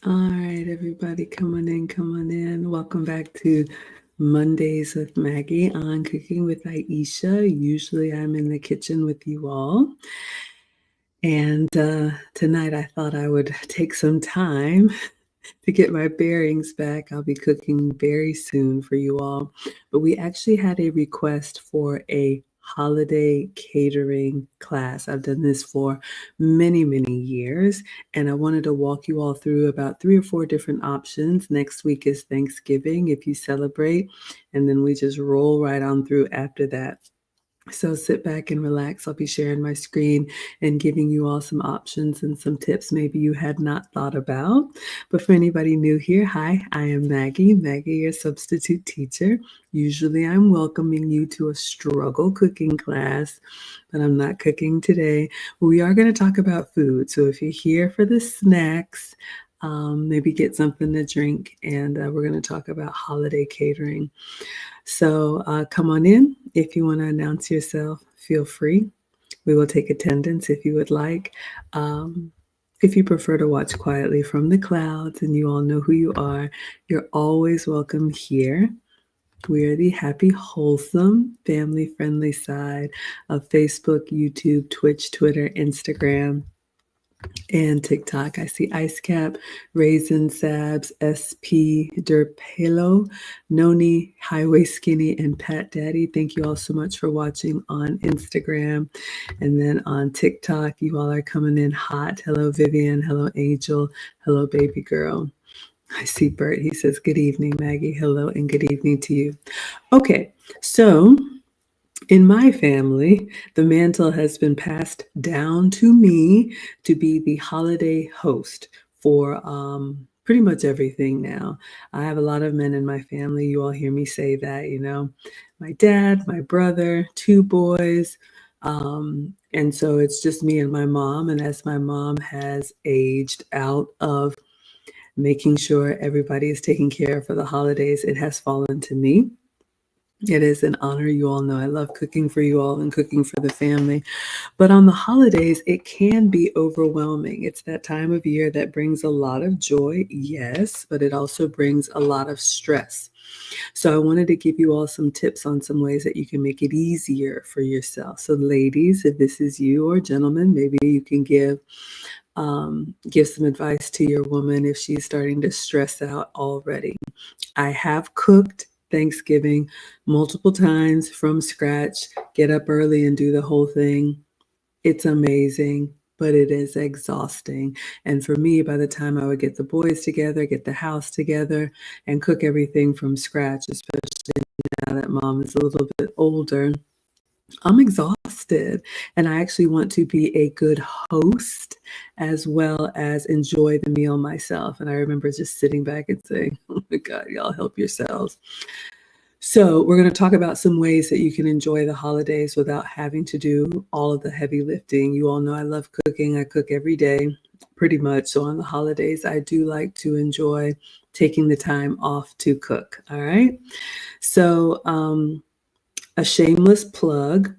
All right, everybody, come on in, come on in. Welcome back to Mondays with Maggie on Cooking with Aisha. Usually I'm in the kitchen with you all. And tonight I thought I would take some time to get my bearings back. I'll be cooking very soon for you all. But we actually had a request for a holiday catering class. I've done this for many, many years, and I wanted to walk you all through about 3 or 4 different options. Next week is Thanksgiving if you celebrate, and then we just roll right on through after that. So sit back and relax. I'll be sharing my screen and giving you all some options and some tips maybe you had not thought about. But for anybody new here, hi, I am Maggie, your substitute teacher. Usually I'm welcoming you to a struggle cooking class, but I'm not cooking today. We are going to talk about food. So if you're here for the snacks, maybe get something to drink, and we're going to talk about holiday catering. So come on in. If you want to announce yourself, feel free. We will take attendance if you would like. Um, if you prefer to watch quietly from the clouds and you all know who you are, you're always welcome here. We are the happy, wholesome, family friendly side of Facebook, YouTube, Twitch, Twitter, Instagram, and TikTok. I see Ice Cap, Raisin Sabs, SP, Derpelo, Noni, Highway Skinny, and Pat Daddy. Thank you all so much for watching on Instagram. And then on TikTok, you all are coming in hot. Hello, Vivian. Hello, Angel. Hello, baby girl. I see Bert. He says, good evening, Maggie. Hello, and good evening to you. Okay, so in my family, the mantle has been passed down to me to be the holiday host for pretty much everything now. I have a lot of men in my family. You all hear me say that, my dad, my brother, 2 boys. And so it's just me and my mom. And as my mom has aged out of making sure everybody is taken care of for the holidays, it has fallen to me. It is an honor. You all know I love cooking for you all and cooking for the family. But on the holidays, it can be overwhelming. It's that time of year that brings a lot of joy, yes, but it also brings a lot of stress. So I wanted to give you all some tips on some ways that you can make it easier for yourself. So ladies, if this is you, or gentlemen, maybe you can give some advice to your woman if she's starting to stress out already. I have cooked Thanksgiving multiple times from scratch, get up early and do the whole thing. It's amazing, but it is exhausting. And for me, by the time I would get the boys together, get the house together, and cook everything from scratch, especially now that mom is a little bit older, I'm exhausted. And I actually want to be a good host as well as enjoy the meal myself. And I remember just sitting back and saying, oh my God, y'all help yourselves. So we're going to talk about some ways that you can enjoy the holidays without having to do all of the heavy lifting. You all know I love cooking. I cook every day, pretty much. So on the holidays, I do like to enjoy taking the time off to cook. All right. So a shameless plug.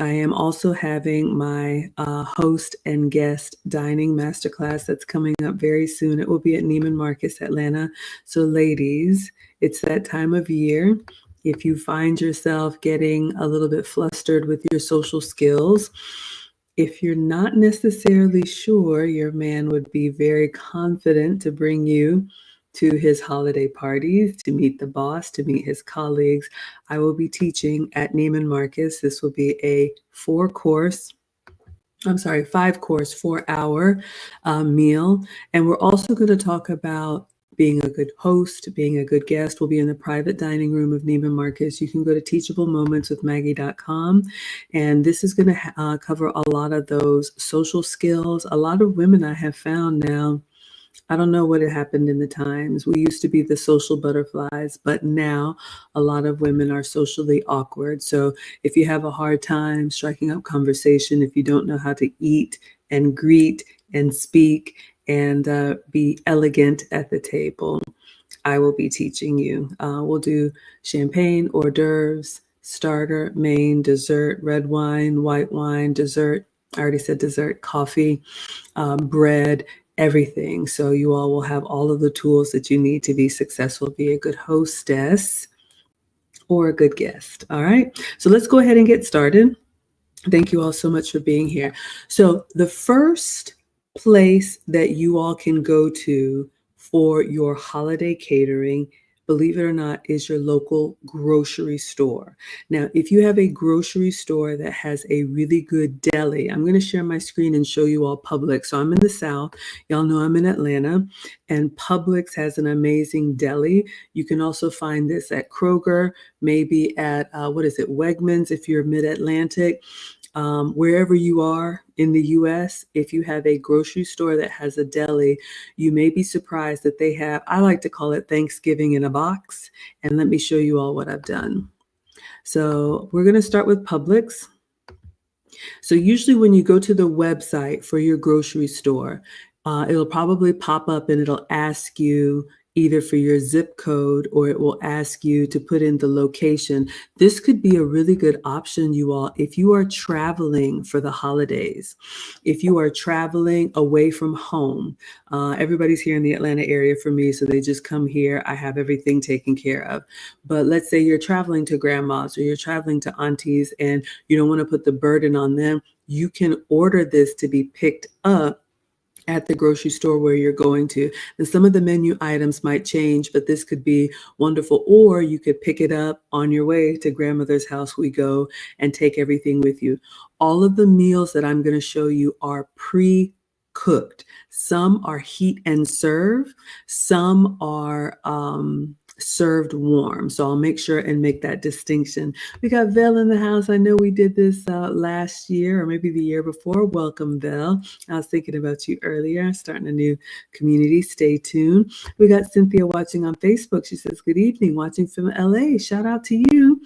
I am also having my host and guest dining masterclass that's coming up very soon. It will be at Neiman Marcus, Atlanta. So ladies, it's that time of year. If you find yourself getting a little bit flustered with your social skills, if you're not necessarily sure your man would be very confident to bring you to his holiday parties, to meet the boss, to meet his colleagues, I will be teaching at Neiman Marcus. This will be a 5-course, 4-hour meal. And we're also going to talk about being a good host, being a good guest. We'll be in the private dining room of Neiman Marcus. You can go to teachablemomentswithmaggie.com. And this is going to cover a lot of those social skills. A lot of women I have found now, I don't know what had happened in the times. We used to be the social butterflies, but now a lot of women are socially awkward. So if you have a hard time striking up conversation, if you don't know how to eat and greet and speak and be elegant at the table, I will be teaching you. We'll do champagne, hors d'oeuvres, starter, main, dessert, red wine, white wine, dessert. I already said dessert, coffee, bread, everything. So you all will have all of the tools that you need to be successful, be a good hostess or a good guest. All right. So let's go ahead and get started. Thank you all so much for being here. So the first place that you all can go to for your holiday catering, believe it or not, is your local grocery store. Now, if you have a grocery store that has a really good deli, I'm going to share my screen and show you all Publix. So I'm in the South. Y'all know I'm in Atlanta, and Publix has an amazing deli. You can also find this at Kroger, maybe at, Wegmans if you're mid-Atlantic. Wherever you are in the US, if you have a grocery store that has a deli, you may be surprised that they have, I like to call it Thanksgiving in a box. And let me show you all what I've done. So we're going to start with Publix. So usually when you go to the website for your grocery store, it'll probably pop up and it'll ask you either for your zip code, or it will ask you to put in the location. This could be a really good option, you all, if you are traveling for the holidays, if you are traveling away from home. Everybody's here in the Atlanta area for me, so they just come here. I have everything taken care of. But let's say you're traveling to grandma's or you're traveling to aunties and you don't want to put the burden on them. You can order this to be picked up at the grocery store where you're going to. And some of the menu items might change, but this could be wonderful. Or you could pick it up on your way to grandmother's house. We go and take everything with you. All of the meals that I'm going to show you are pre-cooked. Some are heat and serve. Some are served warm. So I'll make sure and make that distinction. We got Vel in the house. I know we did this last year or maybe the year before. Welcome, Vel. I was thinking about you earlier, starting a new community. Stay tuned. We got Cynthia watching on Facebook. She says, good evening, watching from LA. Shout out to you.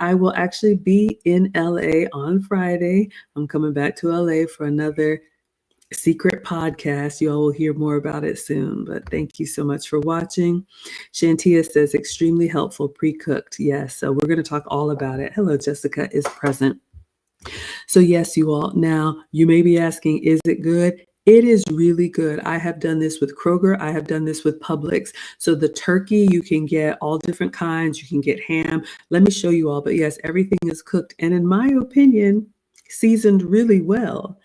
I will actually be in LA on Friday. I'm coming back to LA for another secret podcast. You all will hear more about it soon, but thank you so much for watching. Shantia says extremely helpful, pre-cooked. Yes, so we're going to talk all about it. Hello, Jessica is present. So yes, you all. Now you may be asking, is it good? It is really good. I have done this with Kroger. I have done this with Publix. So the turkey, you can get all different kinds. You can get ham. Let me show you all. But yes, everything is cooked. And in my opinion, seasoned really well.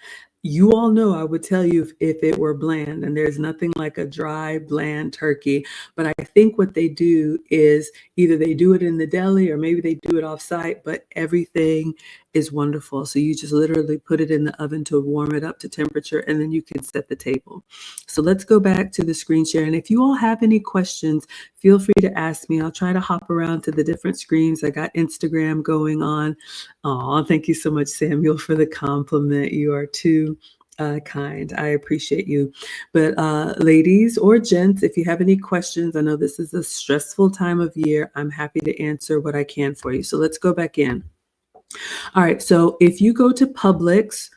You all know I would tell you if it were bland, and there's nothing like a dry, bland turkey. But I think what they do is either they do it in the deli or maybe they do it off site, but everything is wonderful. So you just literally put it in the oven to warm it up to temperature, and then you can set the table. So let's go back to the screen share. And if you all have any questions, feel free to ask me. I'll try to hop around to the different screens. I got Instagram going on. Oh, thank you so much, Samuel, for the compliment. You are too kind. I appreciate you. But ladies or gents, if you have any questions, I know this is a stressful time of year. I'm happy to answer what I can for you. So let's go back in. All right. So if you go to Publix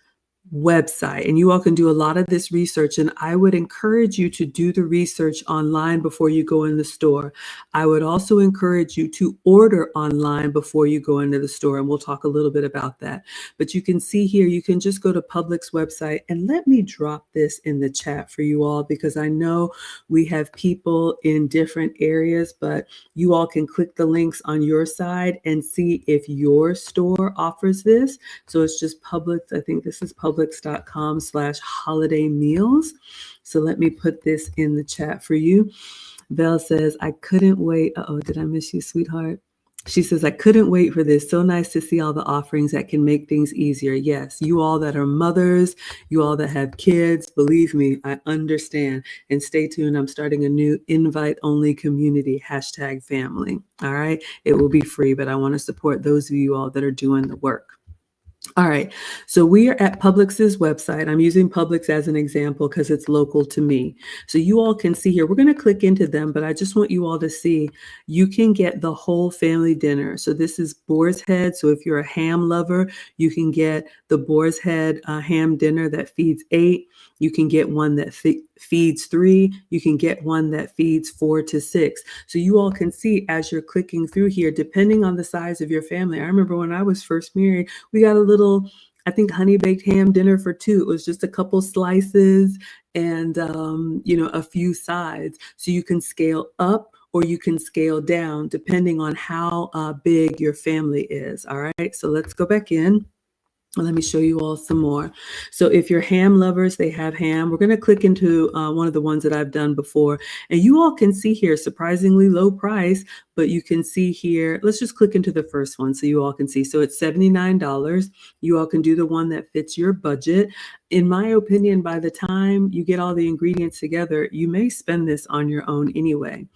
website, and you all can do a lot of this research, and I would encourage you to do the research online before you go in the store. I would also encourage you to order online before you go into the store, and we'll talk a little bit about that. But you can see here, you can just go to Publix website, and let me drop this in the chat for you all, because I know we have people in different areas, but you all can click the links on your side and see if your store offers this. So it's just Publix. I think this is Publix.com/holiday meals. So let me put this in the chat for you. Vel says, I couldn't wait. Uh-oh, did I miss you, sweetheart? She says, I couldn't wait for this. So nice to see all the offerings that can make things easier. Yes, you all that are mothers, you all that have kids, believe me, I understand. And stay tuned. I'm starting a new invite-only community, #family. All right. It will be free, but I want to support those of you all that are doing the work. All right, so we are at Publix's website. I'm using Publix as an example because it's local to me. So you all can see here, we're going to click into them, but I just want you all to see, you can get the whole family dinner. So this is boar's head. So if you're a ham lover, you can get the boar's head ham dinner that feeds 8. You can get one that feeds 3. You can get one that feeds 4 to 6. So you all can see as you're clicking through here, depending on the size of your family. I remember when I was first married, we got a little I think honey baked ham dinner for two. It was just a couple slices and, a few sides. So you can scale up or you can scale down depending on how big your family is. All right. So let's go back in. Let me show you all some more. So if you're ham lovers, they have ham. We're going to click into one of the ones that I've done before. And you all can see here, surprisingly low price, but you can see here, let's just click into the first one so you all can see. So it's $79. You all can do the one that fits your budget. In my opinion, by the time you get all the ingredients together, you may spend this on your own anyway.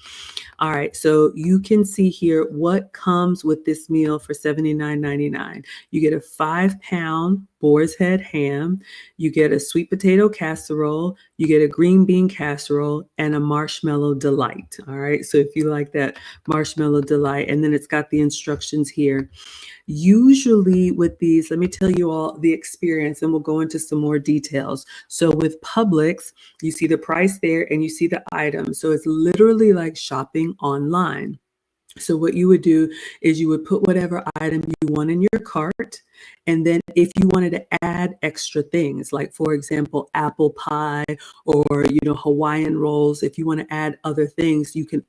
All right, so you can see here what comes with this meal for $79.99. You get a 5-pound boar's head ham, you get a sweet potato casserole, you get a green bean casserole, and a marshmallow delight. All right, so if you like that marshmallow delight, and then it's got the instructions here. Usually with these, let me tell you all the experience and we'll go into some more details. So with Publix, you see the price there and you see the item. So it's literally like shopping online. So what you would do is you would put whatever item you want in your cart. And then if you wanted to add extra things, like for example, apple pie or, Hawaiian rolls, if you want to add other things, you can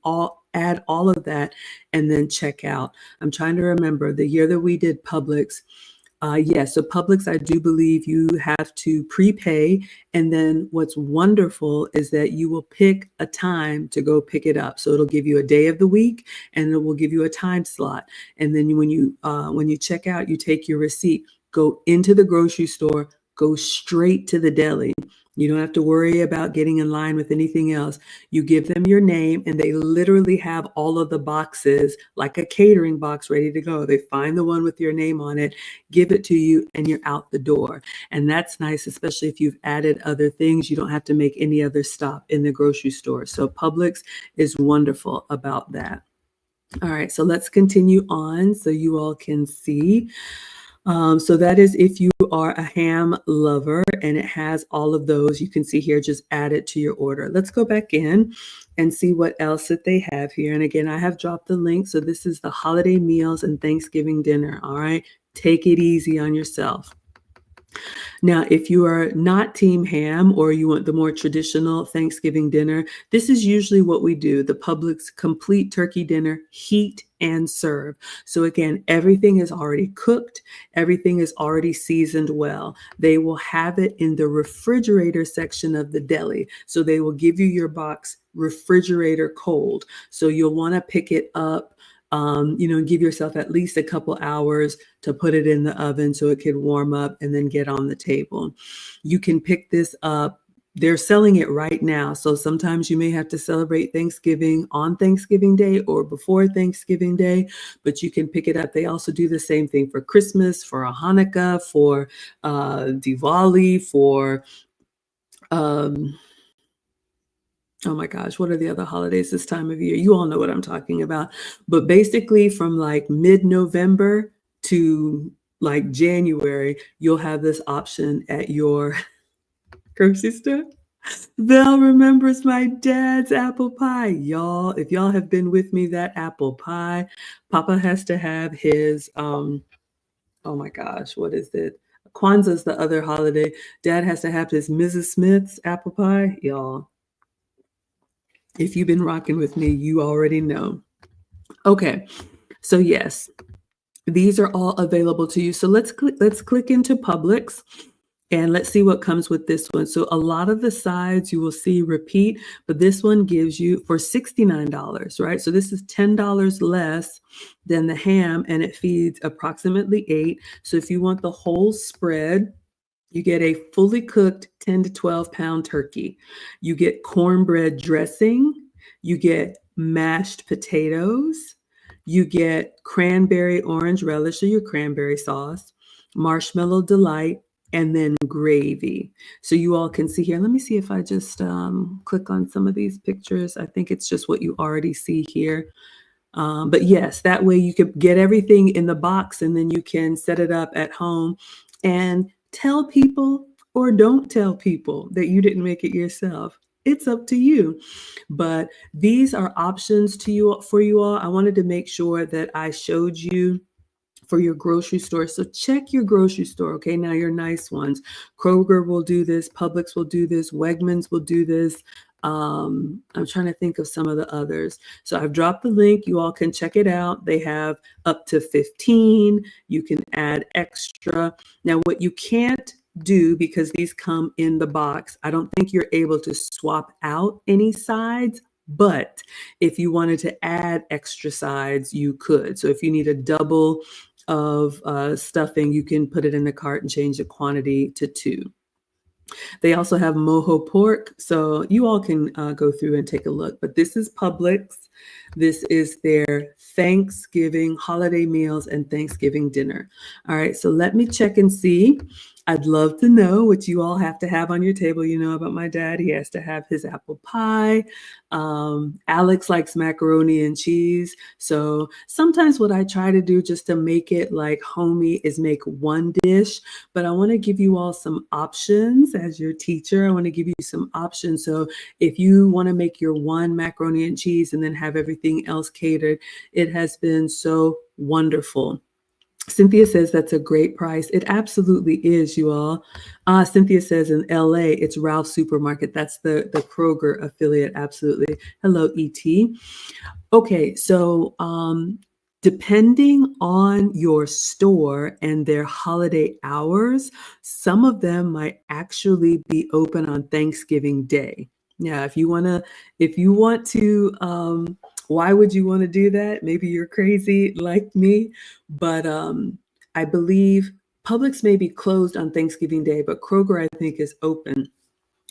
add all of that and then check out. I'm trying to remember the year that we did Publix. So Publix, I do believe you have to prepay. And then what's wonderful is that you will pick a time to go pick it up. So it'll give you a day of the week and it will give you a time slot. And then when you check out, you take your receipt, go into the grocery store, go straight to the deli. You don't have to worry about getting in line with anything else. You give them your name and they literally have all of the boxes like a catering box ready to go. They find the one with your name on it, give it to you, and you're out the door. And that's nice, especially if you've added other things. You don't have to make any other stop in the grocery store. So Publix is wonderful about that. All right, so let's continue on so you all can see. So that is if you are a ham lover and it has all of those, you can see here, just add it to your order. Let's go back in and see what else that they have here. And again, I have dropped the link. So this is the holiday meals and Thanksgiving dinner. All right. Take it easy on yourself. Now, if you are not team ham or you want the more traditional Thanksgiving dinner, this is usually what we do, the Publix complete turkey dinner, heat and serve. So again, everything is already cooked. Everything is already seasoned well. They will have it in the refrigerator section of the deli. So they will give you your box refrigerator cold. So you'll want to pick it up, give yourself at least a couple hours to put it in the oven so it could warm up and then get on the table. You can pick this up. They're selling it right now. So sometimes you may have to celebrate Thanksgiving on Thanksgiving Day or before Thanksgiving Day, but you can pick it up. They also do the same thing for Christmas, for a Hanukkah, for Diwali, for oh my gosh, what are the other holidays this time of year? You all know what I'm talking about. But basically from like mid-November to like January, you'll have this option at your grocery store. Val remembers my dad's apple pie. Y'all, if y'all have been with me, that apple pie, Papa has to have his, oh my gosh, what is it? Kwanzaa's the other holiday. Dad has to have his Mrs. Smith's apple pie. Y'all, if you've been rocking with me, you already know. Okay, so yes, these are all available to you. So let's click into Publix and let's see what comes with this one. So a lot of the sides you will see repeat, but this one gives you for $69, right? So this is $10 less than the ham and it feeds approximately 8. So if you want the whole spread, you get a fully cooked 10 to 12 pound turkey. You get cornbread dressing. You get mashed potatoes. You get cranberry orange relish or your cranberry sauce, marshmallow delight, and then gravy. So you all can see here. Let me see if I just click on some of these pictures. I think it's just what you already see here. But yes, that way you could get everything in the box and then you can set it up at home and tell people or don't tell people that you didn't make it yourself. It's up to you. But these are options to you for you all. I wanted to make sure that I showed you for your grocery store. So check your grocery store. Okay, now your nice ones. Kroger will do this. Publix will do this. Wegmans will do this. I'm trying to think of some of the others. So I've dropped the link. You all can check it out. They have up to 15. You can add extra. Now, what you can't do, because these come in the box, I don't think you're able to swap out any sides. But if you wanted to add extra sides, you could. So if you need a double of stuffing, you can put it in the cart and change the quantity to 2. They also have mojo pork, so you all can go through and take a look. But this is Publix. This is their Thanksgiving holiday meals and Thanksgiving dinner. All right, so let me check and see. I'd love to know what you all have to have on your table. You know about my dad. He has to have his apple pie. Alex likes macaroni and cheese. So sometimes what I try to do just to make it like homey is make one dish. But I want to give you all some options as your teacher. I want to give you some options. So if you want to make your one macaroni and cheese and then have everything else catered, it has been so wonderful. Cynthia says that's a great price. It absolutely is, you all. Cynthia says in LA, it's Ralph's Supermarket. That's the Kroger affiliate. Absolutely. Hello, ET. Okay, so depending on your store and their holiday hours, some of them might actually be open on Thanksgiving Day. Yeah, if you want to, why would you want to do that? Maybe you're crazy like me, but I believe Publix may be closed on Thanksgiving Day, but Kroger, I think, is open.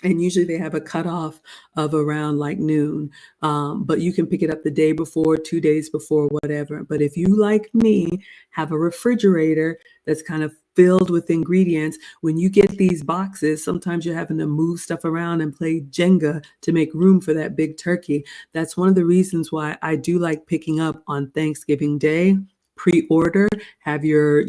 And usually they have a cutoff of around like noon, but you can pick it up the day before, 2 days before, whatever. But if you, like me, have a refrigerator that's kind of filled with ingredients, when you get these boxes, sometimes you're having to move stuff around and play Jenga to make room for that big turkey. That's one of the reasons why I do like picking up on Thanksgiving Day. Pre-order, have your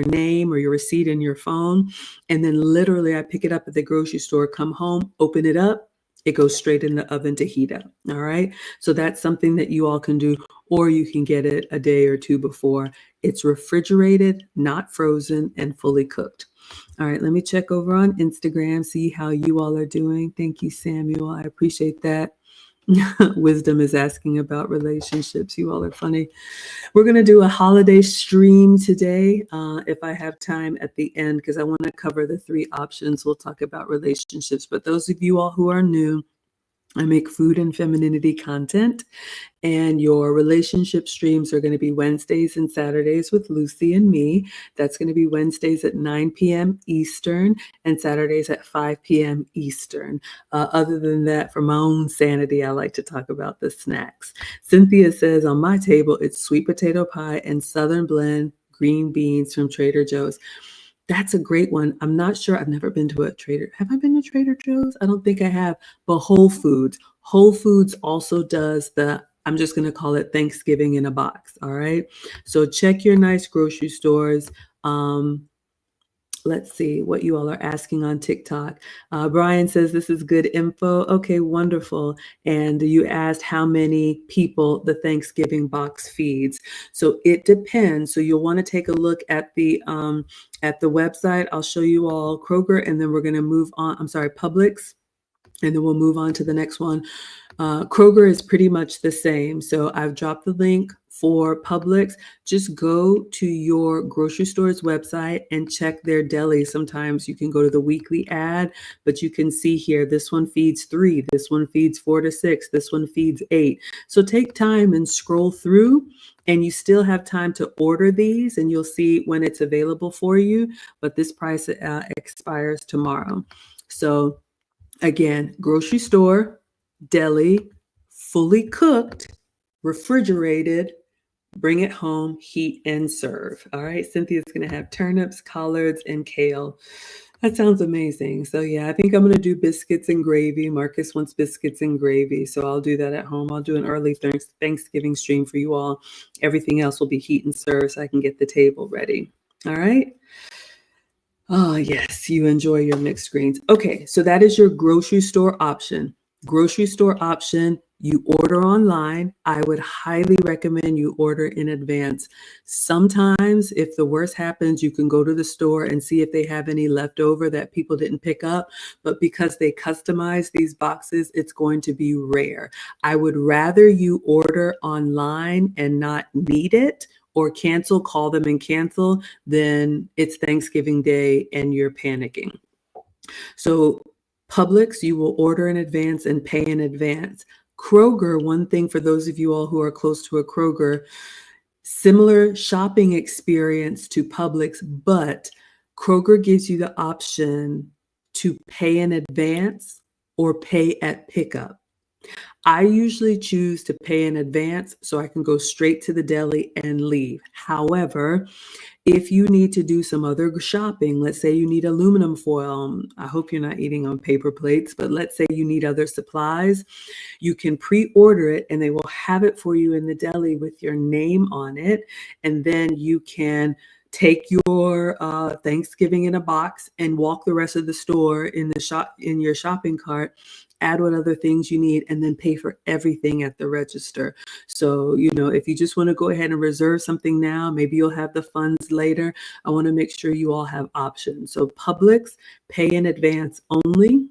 name or your receipt in your phone, and then literally I pick it up at the grocery store, come home, open it up, it goes straight in the oven to heat up. All right, so that's something that you all can do, or you can get it a day or two before. It's refrigerated, not frozen, and fully cooked. All right, let me check over on Instagram, see how you all are doing. Thank you, Samuel. I appreciate that. Wisdom is asking about relationships. You all are funny. We're going to do a holiday stream today, if I have time at the end, because I want to cover the 3 options. We'll talk about relationships. But those of you all who are new, I make food and femininity content, and your relationship streams are going to be Wednesdays and Saturdays with Lucy and me. That's going to be Wednesdays at 9 p.m. Eastern and Saturdays at 5 p.m. Eastern. Other than that, for my own sanity, I like to talk about the snacks. Cynthia says on my table, it's sweet potato pie and Southern blend green beans from Trader Joe's. That's a great one. I'm not sure. I've never been to a Trader. Have I been to Trader Joe's? I don't think I have. But Whole Foods. Whole Foods also does I'm just going to call it Thanksgiving in a box. All right. So check your nice grocery stores. Let's see what you all are asking on TikTok. Brian says this is good info. Okay, wonderful. And you asked how many people the Thanksgiving box feeds. So it depends. So you'll want to take a look at the website. I'll show you all Kroger, and then we're going to move on. I'm sorry, Publix. And then we'll move on to the next one. Kroger is pretty much the same. So I've dropped the link for Publix. Just go to your grocery store's website and check their deli. Sometimes you can go to the weekly ad, but you can see here, this one feeds 3, this one feeds 4 to 6, this one feeds 8. So take time and scroll through, and you still have time to order these, and you'll see when it's available for you. But this price expires tomorrow. So again, grocery store, deli, fully cooked, refrigerated, bring it home, heat and serve. All right, Cynthia's going to have turnips, collards, and kale. That sounds amazing. So yeah, I think I'm going to do biscuits and gravy. Marcus wants biscuits and gravy, so I'll do that at home. I'll do an early Thanksgiving stream for you all. Everything else will be heat and serve so I can get the table ready. All right. Oh, yes, you enjoy your mixed greens. Okay, so that is your grocery store option. Grocery store option, you order online. I would highly recommend you order in advance. Sometimes, if the worst happens, you can go to the store and see if they have any leftover that people didn't pick up. But because they customize these boxes, it's going to be rare. I would rather you order online and not need it or call them and cancel, than it's Thanksgiving Day and you're panicking. So Publix, you will order in advance and pay in advance. Kroger, one thing for those of you all who are close to a Kroger, similar shopping experience to Publix, but Kroger gives you the option to pay in advance or pay at pickup. I usually choose to pay in advance so I can go straight to the deli and leave. However, if you need to do some other shopping, let's say you need aluminum foil. I hope you're not eating on paper plates, but let's say you need other supplies, you can pre-order it and they will have it for you in the deli with your name on it. And then you can take your Thanksgiving in a box and walk the rest of the store in your shopping cart, add what other things you need, and then pay for everything at the register. So, if you just want to go ahead and reserve something now, maybe you'll have the funds later. I want to make sure you all have options. So Publix, pay in advance only.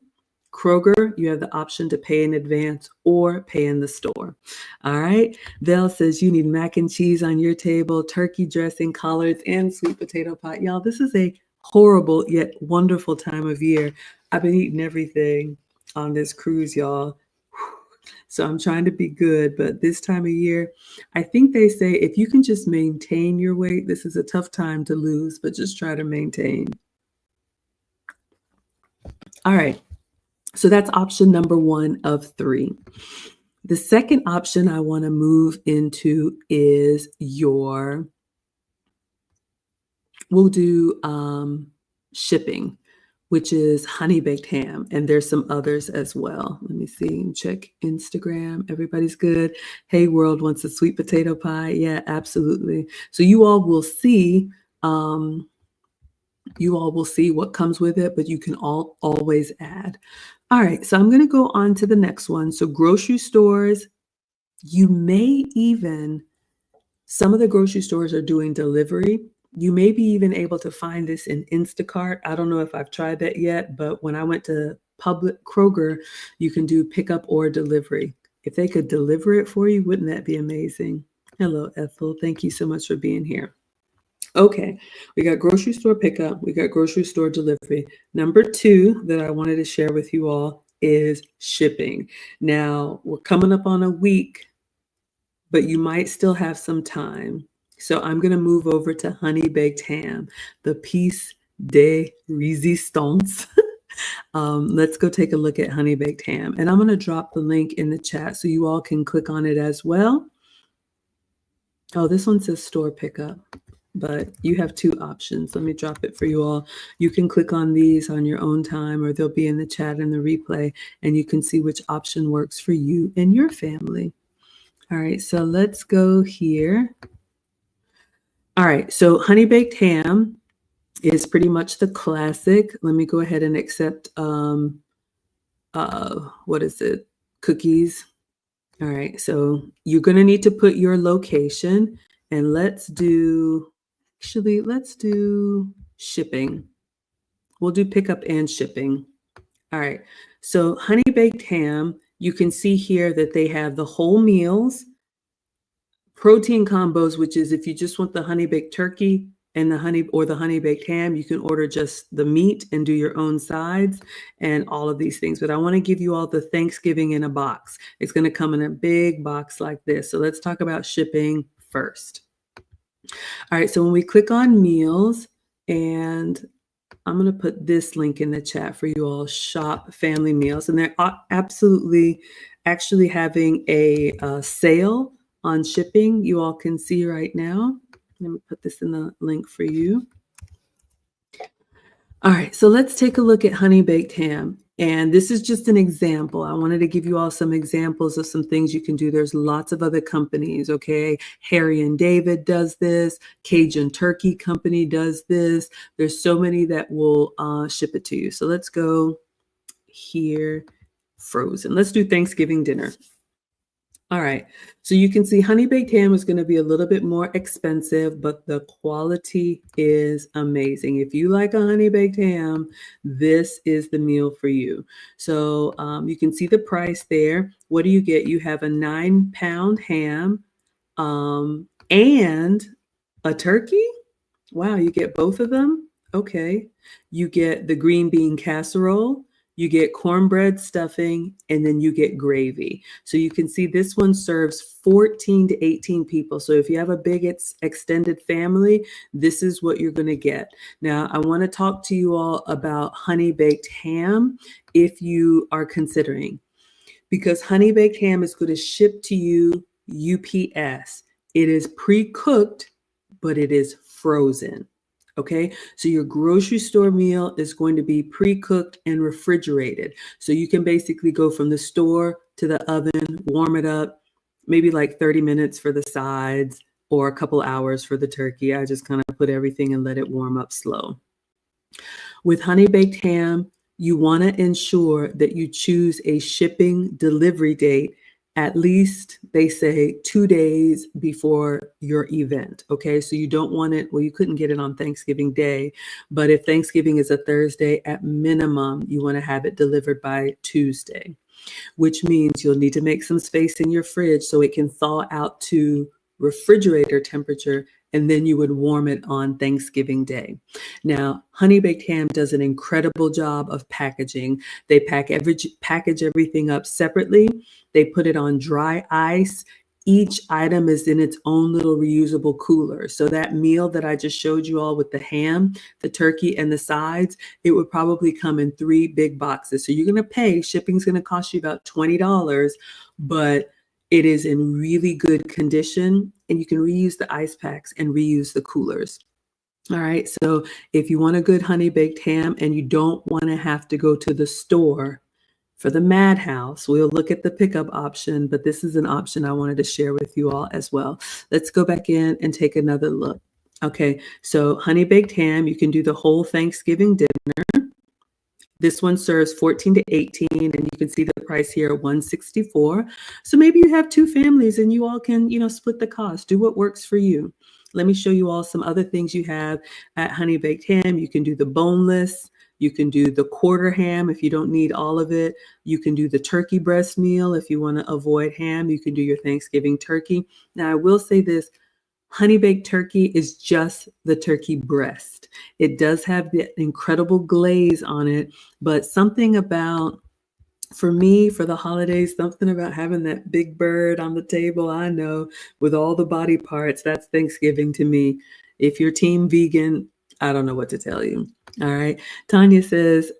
Kroger, you have the option to pay in advance or pay in the store. All right. Val says you need mac and cheese on your table, turkey dressing, collards, and sweet potato pie. Y'all, this is a horrible yet wonderful time of year. I've been eating everything on this cruise, y'all. So I'm trying to be good, but this time of year, I think they say if you can just maintain your weight, this is a tough time to lose, but just try to maintain. All right. So that's option number 1 of 3. The second option I want to move into is we'll do shipping, which is honey baked ham. And there's some others as well. Let me see, check Instagram. Everybody's good. Hey, world wants a sweet potato pie. Yeah, absolutely. So you all will see what comes with it, but you can always add. All right, so I'm going to go on to the next one. So grocery stores, some of the grocery stores are doing delivery. You may be even able to find this in Instacart. I don't know if I've tried that yet, but when I went to Kroger, you can do pickup or delivery. If they could deliver it for you, wouldn't that be amazing? Hello, Ethel. Thank you so much for being here. Okay, we got grocery store pickup, we got grocery store delivery. Number 2 that I wanted to share with you all is shipping. Now, we're coming up on a week, but you might still have some time. So I'm going to move over to honey baked ham, the piece de resistance. Let's go take a look at honey baked ham. And I'm going to drop the link in the chat so you all can click on it as well. Oh, this one says store pickup, but you have 2 options. Let me drop it for you all. You can click on these on your own time, or they'll be in the chat in the replay, and you can see which option works for you and your family. All right, so let's go here. All right, so honey baked ham is pretty much the classic. Let me go ahead and accept, cookies. All right, so you're going to need to put your location, and let's do shipping. We'll do pickup and shipping. All right, so honey baked ham, you can see here that they have the whole meals, protein combos, which is if you just want the honey baked turkey and the honey baked ham, you can order just the meat and do your own sides and all of these things. But I want to give you all the Thanksgiving in a box. It's going to come in a big box like this. So let's talk about shipping first. All right, so when we click on meals, and I'm going to put this link in the chat for you all, shop family meals, and they're actually having a sale on shipping. You all can see right now. Let me put this in the link for you. All right, so let's take a look at honey baked ham. And this is just an example. I wanted to give you all some examples of some things you can do. There's lots of other companies, okay? Harry and David does this. Cajun Turkey Company does this. There's so many that will ship it to you. So let's go here frozen. Let's do Thanksgiving dinner. All right, so you can see honey baked ham is going to be a little bit more expensive, but the quality is amazing. If you like a honey baked ham, this is the meal for you. So you can see the price there. What do you get? You have a 9-pound ham and a turkey. Wow, you get both of them? Okay. You get the green bean casserole, you get cornbread stuffing, and then you get gravy. So you can see this one serves 14 to 18 people. So if you have a big extended family, this is what you're going to get. Now, I want to talk to you all about honey baked ham if you are considering, because honey baked ham is going to ship to you UPS. It is pre-cooked, but it is frozen. Okay, so your grocery store meal is going to be pre-cooked and refrigerated. So you can basically go from the store to the oven, warm it up, maybe like 30 minutes for the sides or a couple hours for the turkey. I just kind of put everything and let it warm up slow. With honey baked ham, you want to ensure that you choose a shipping delivery date at least, they say, 2 days before your event. Okay, so you don't want it, well, you couldn't get it on Thanksgiving Day, but if Thanksgiving is a Thursday, at minimum, you want to have it delivered by Tuesday, which means you'll need to make some space in your fridge so it can thaw out to refrigerator temperature, and then you would warm it on Thanksgiving Day. Now, honey baked ham does an incredible job of packaging. They package everything up separately. They put it on dry ice. Each item is in its own little reusable cooler. So that meal that I just showed you all with the ham, the turkey, and the sides, it would probably come in 3 big boxes. So you're going to pay, shipping's going to cost you about $20, but it is in really good condition, and you can reuse the ice packs and reuse the coolers. All right, so if you want a good honey baked ham and you don't want to have to go to the store for the madhouse, we'll look at the pickup option, but this is an option I wanted to share with you all as well. Let's go back in and take another look. Okay, so honey baked ham, you can do the whole Thanksgiving dinner. This one serves 14 to 18, and you can see the price here, $164. So maybe you have 2 families and you all can, split the cost. Do what works for you. Let me show you all some other things you have at honey baked ham. You can do the boneless. You can do the quarter ham if you don't need all of it. You can do the turkey breast meal if you want to avoid ham. You can do your Thanksgiving turkey. Now, I will say this. Honey baked turkey is just the turkey breast. It does have the incredible glaze on it, but something about, for me, for the holidays, something about having that big bird on the table, I know, with all the body parts, that's Thanksgiving to me. If you're team vegan, I don't know what to tell you. All right. Tanya says,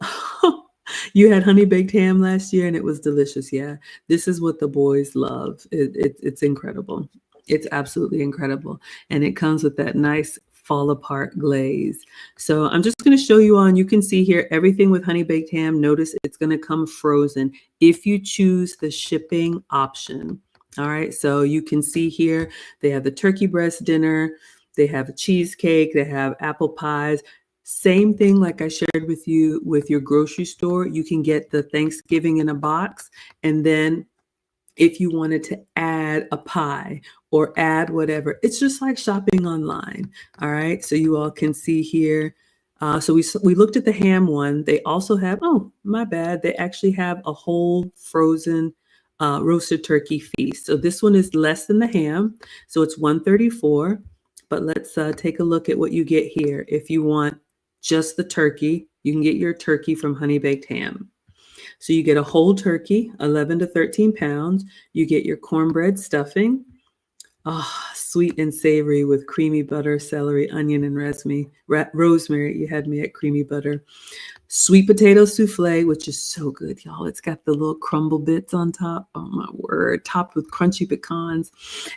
you had honey baked ham last year and it was delicious. Yeah, this is what the boys love. It's incredible. It's absolutely incredible. And it comes with that nice fall apart glaze. So I'm just going to show you on, you can see here, everything with honey baked ham. Notice it's going to come frozen if you choose the shipping option. All right. So you can see here, they have the turkey breast dinner. They have a cheesecake. They have apple pies. Same thing like I shared with you with your grocery store. You can get the Thanksgiving in a box, and then if you wanted to add a pie or add whatever, it's just like shopping online. All right. So you all can see here. So we looked at the ham one. They also have, oh, my bad. They actually have a whole frozen roasted turkey feast. So this one is less than the ham. So it's $134. But let's take a look at what you get here. If you want just the turkey, you can get your turkey from honey baked ham. So you get a whole turkey, 11 to 13 pounds. You get your cornbread stuffing, sweet and savory with creamy butter, celery, onion, and rosemary. You had me at creamy butter. Sweet potato souffle, which is so good, y'all. It's got the little crumble bits on top. Oh, my word. Topped with crunchy pecans.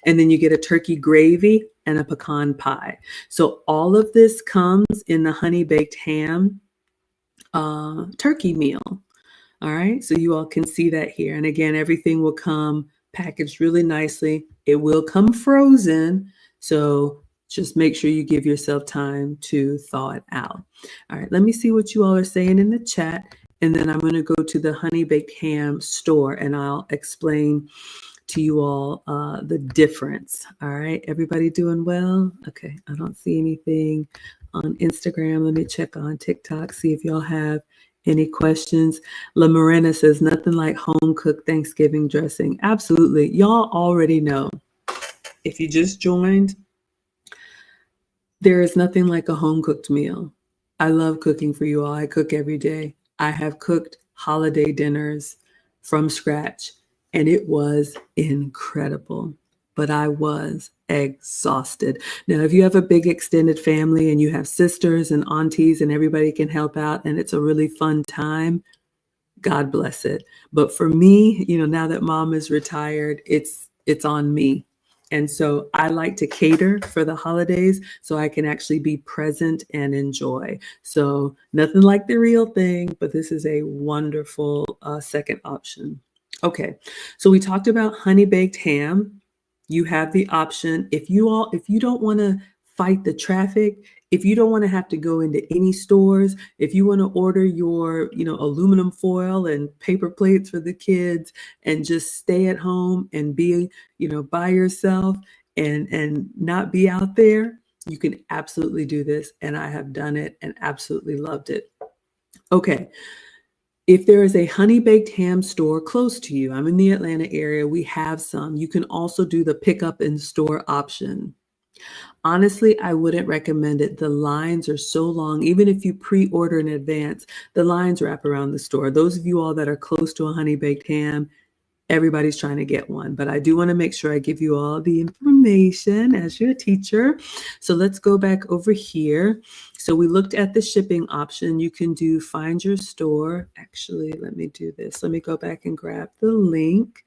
And then you get a turkey gravy and a pecan pie. So all of this comes in the honey baked ham turkey meal. All right, so you all can see that here. And again, everything will come packaged really nicely. It will come frozen. So just make sure you give yourself time to thaw it out. All right, let me see what you all are saying in the chat. and then I'm going to go to the honey baked ham store, and I'll explain to you all the difference. All right, everybody doing well? Okay, I don't see anything on Instagram. Let me check on TikTok, see if y'all have any questions. La Morena says, nothing like home cooked Thanksgiving dressing. Absolutely. Y'all already know. If you just joined, there is nothing like a home cooked meal. I love cooking for you all. I cook every day. I have cooked holiday dinners from scratch, and it was incredible. But I was exhausted. Now, if you have a big extended family and you have sisters and aunties and everybody can help out and it's a really fun time, God bless it. But for me, now that mom is retired, it's on me. And so I like to cater for the holidays so I can actually be present and enjoy. So nothing like the real thing, but this is a wonderful second option. Okay, so we talked about honey baked ham. You have the option if you don't want to fight the traffic, if you don't want to have to go into any stores, if you want to order your, aluminum foil and paper plates for the kids and just stay at home and be, by yourself and not be out there, you can absolutely do this. And I have done it and absolutely loved it. Okay. If there is a honey baked ham store close to you, I'm in the Atlanta area, we have some. You can also do the pickup in store option. Honestly, I wouldn't recommend it. The lines are so long. Even if you pre-order in advance, the lines wrap around the store. Those of you all that are close to a honey baked ham, everybody's trying to get one. But I do want to make sure I give you all the information as your teacher. So let's go back over here. So we looked at the shipping option. You can do find your store. Actually, let me do this. Let me go back and grab the link.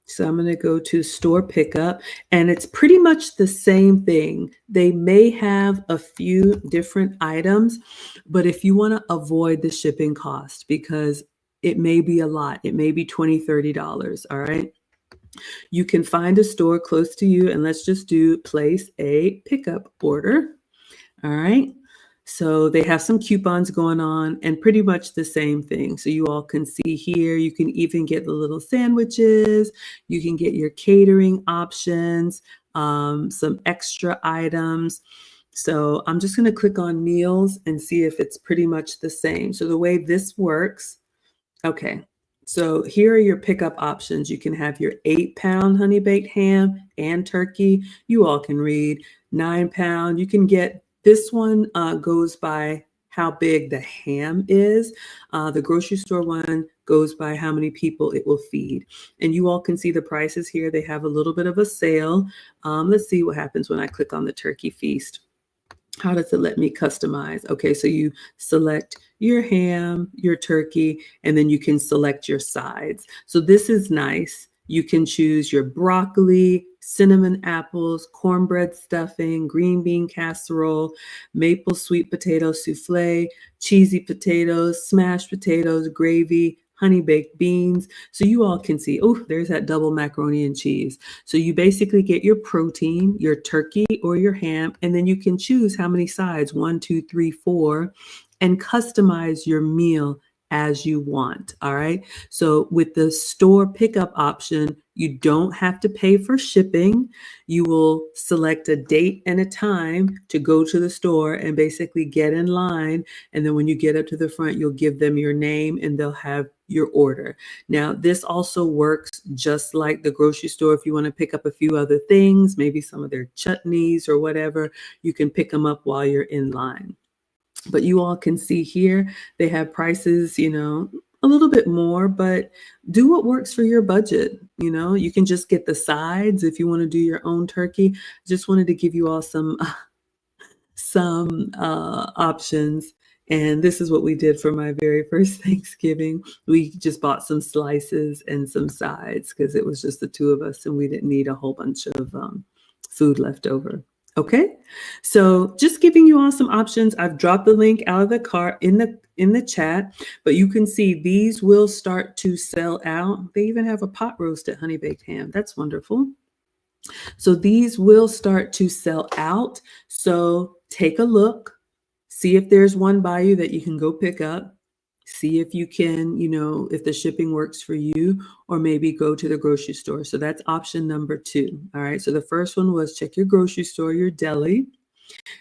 So I'm going to go to store pickup, and it's pretty much the same thing. They may have a few different items, but if you want to avoid the shipping cost, because it may be a lot, it may be $20, $30. All right. You can find a store close to you, and let's just place a pickup order. All right. So they have some coupons going on and pretty much the same thing. So you all can see here, you can even get the little sandwiches. You can get your catering options, some extra items. So I'm just going to click on meals and see if it's pretty much the same. So the way this works, okay. So here are your pickup options. You can have your 8-pound honey baked ham and turkey. You all can read 9-pound. You can get this one goes by how big the ham is. The grocery store one goes by how many people it will feed. And you all can see the prices here. They have a little bit of a sale. Let's see what happens when I click on the turkey feast. How does it let me customize? Okay, so you select your ham, your turkey, and then you can select your sides. So this is nice. You can choose your broccoli, cinnamon apples, cornbread stuffing, green bean casserole, maple sweet potato souffle, cheesy potatoes, smashed potatoes, gravy, honey baked beans. So you all can see, oh, there's that double macaroni and cheese. So you basically get your protein, your turkey or your ham, and then you can choose how many sides, 1, 2, 3, 4, and customize your meal as you want. All right. So with the store pickup option, you don't have to pay for shipping. You will select a date and a time to go to the store and basically get in line. And then when you get up to the front, you'll give them your name and they'll have your order. Now, this also works just like the grocery store. If you want to pick up a few other things, maybe some of their chutneys or whatever, you can pick them up while you're in line. But you all can see here, they have prices, a little bit more, but do what works for your budget. You can just get the sides if you want to do your own turkey. Just wanted to give you all some options. And this is what we did for my very first Thanksgiving. We just bought some slices and some sides because it was just the two of us and we didn't need a whole bunch of food left over. Okay, so just giving you all some options. I've dropped the link out of the cart in the chat, but you can see these will start to sell out. They even have a pot roasted honey baked ham. That's wonderful. So these will start to sell out. So take a look, see if there's one by you that you can go pick up. See if you can, if the shipping works for you, or maybe go to the grocery store. So that's option number 2. All right. So the first one was check your grocery store, your deli.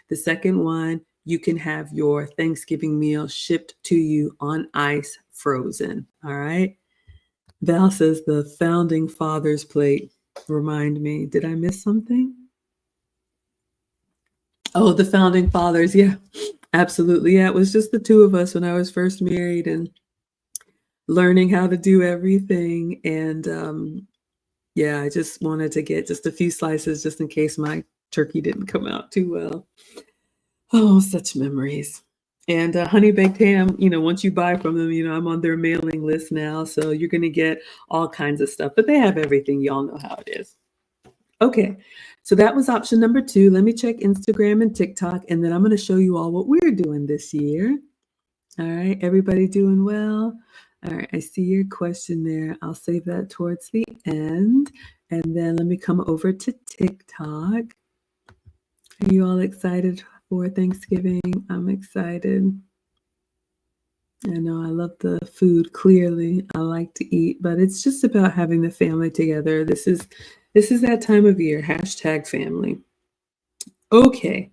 The second one, you can have your Thanksgiving meal shipped to you on ice, frozen. All right. Val says the founding fathers plate. Remind me, did I miss something? Oh, the founding fathers. Yeah, absolutely. Yeah, it was just the two of us when I was first married and learning how to do everything. And yeah, I just wanted to get just a few slices just in case my turkey didn't come out too well. Oh, such memories. And honey baked ham, once you buy from them, I'm on their mailing list now. So you're going to get all kinds of stuff, but they have everything. Y'all know how it is. Okay, so that was option number 2. Let me check Instagram and TikTok, and then I'm going to show you all what we're doing this year. All right, everybody doing well? All right, I see your question there. I'll save that towards the end. And then let me come over to TikTok. Are you all excited for Thanksgiving? I'm excited. I know I love the food, clearly. I like to eat, but it's just about having the family together. This is that time of year, #family. Okay,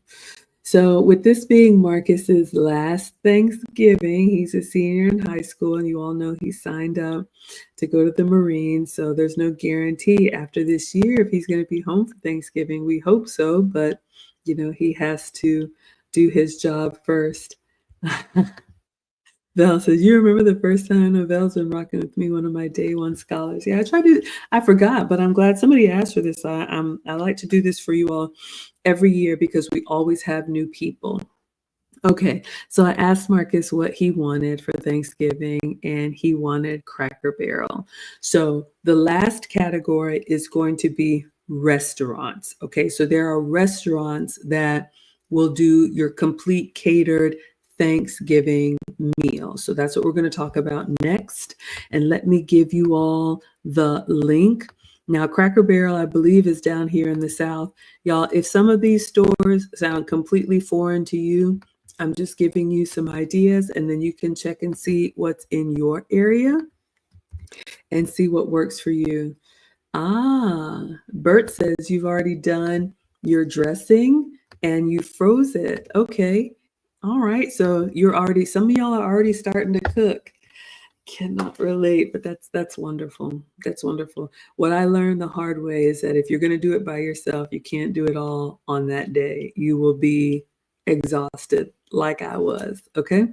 so with this being Marcus's last Thanksgiving, he's a senior in high school, and you all know he signed up to go to the Marines, so there's no guarantee after this year if he's going to be home for Thanksgiving. We hope so, but, he has to do his job first. Val says, you remember the first time Val's been rocking with me, one of my day one scholars. Yeah, I forgot, but I'm glad somebody asked for this. I like to do this for you all every year because we always have new people. Okay, so I asked Marcus what he wanted for Thanksgiving, and he wanted Cracker Barrel. So the last category is going to be restaurants. Okay, so there are restaurants that will do your complete catered Thanksgiving meal. So that's what we're going to talk about next. And let me give you all the link. Now, Cracker Barrel, I believe, is down here in the South. Y'all, if some of these stores sound completely foreign to you, I'm just giving you some ideas, and then you can check and see what's in your area and see what works for you. Bert says you've already done your dressing and you froze it. Okay. All right. So some of y'all are already starting to cook. Cannot relate, but that's wonderful. That's wonderful. What I learned the hard way is that if you're going to do it by yourself, you can't do it all on that day. You will be exhausted like I was. Okay.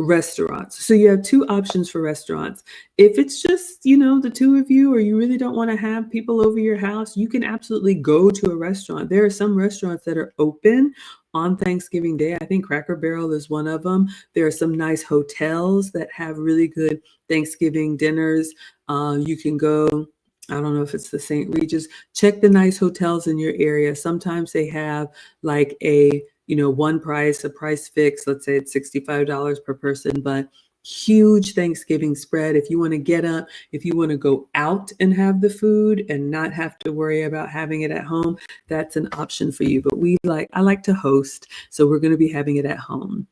Restaurants. So you have 2 options for restaurants. If it's just, the 2 of you, or you really don't want to have people over your house, you can absolutely go to a restaurant. There are some restaurants that are open on Thanksgiving Day. I think Cracker Barrel is one of them. There are some nice hotels that have really good Thanksgiving dinners. You can go, I don't know if it's the St. Regis. Check the nice hotels in your area. Sometimes they have like a one price, a price fix. Let's say it's $65 per person, but huge Thanksgiving spread. If you want to get up, if you want to go out and have the food and not have to worry about having it at home, that's an option for you. But I like to host, so we're going to be having it at home.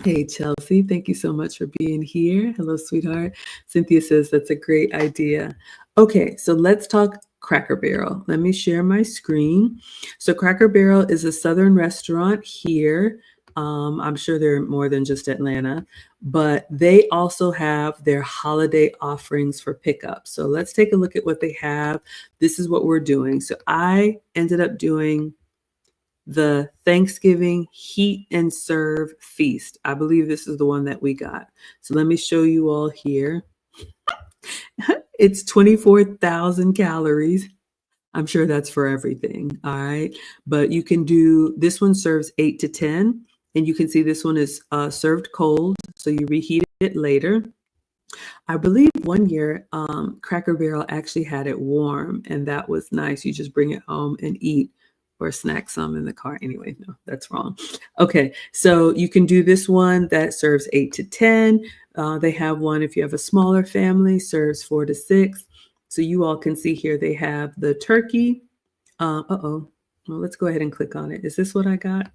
Hey, Chelsea, thank you so much for being here. Hello, sweetheart. Cynthia says that's a great idea. Okay, so let's talk Cracker Barrel. Let me share my screen. So Cracker Barrel is a Southern restaurant here. I'm sure they're more than just Atlanta, but they also have their holiday offerings for pickup. So let's take a look at what they have. This is what we're doing. So I ended up doing the Thanksgiving Heat and Serve Feast. I believe this is the one that we got. So let me show you all here. It's 24,000 calories. I'm sure that's for everything. All right. But you can do, this one serves 8 to 10. And you can see this one is served cold. So you reheat it later. I believe one year Cracker Barrel actually had it warm, and that was nice. You just bring it home and eat or snack some in the car. Anyway, no, that's wrong. Okay, so you can do this one that serves 8 to 10. They have one, if you have a smaller family, serves 4 to 6. So you all can see here they have the turkey. Well, let's go ahead and click on it. Is this what I got?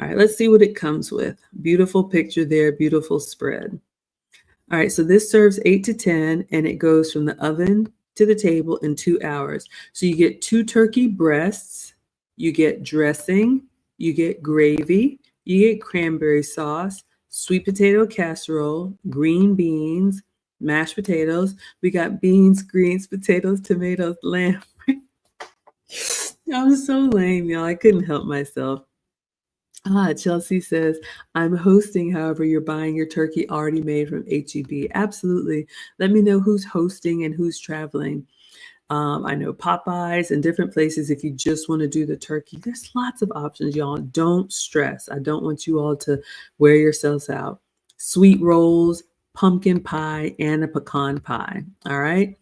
All right, let's see what it comes with. Beautiful picture there, beautiful spread. All right, so this serves 8 to 10, and it goes from the oven to the table in 2 hours. So you get 2 turkey breasts, you get dressing, you get gravy, you get cranberry sauce, sweet potato casserole, green beans, mashed potatoes. We got beans, greens, potatoes, tomatoes, lamb. I'm so lame, y'all. I couldn't help myself. Chelsea says, I'm hosting, however, you're buying your turkey already made from HEB. Absolutely. Let me know who's hosting and who's traveling. I know Popeyes and different places. If you just want to do the turkey, there's lots of options, y'all. Don't stress. I don't want you all to wear yourselves out. Sweet rolls, pumpkin pie, and a pecan pie. All right.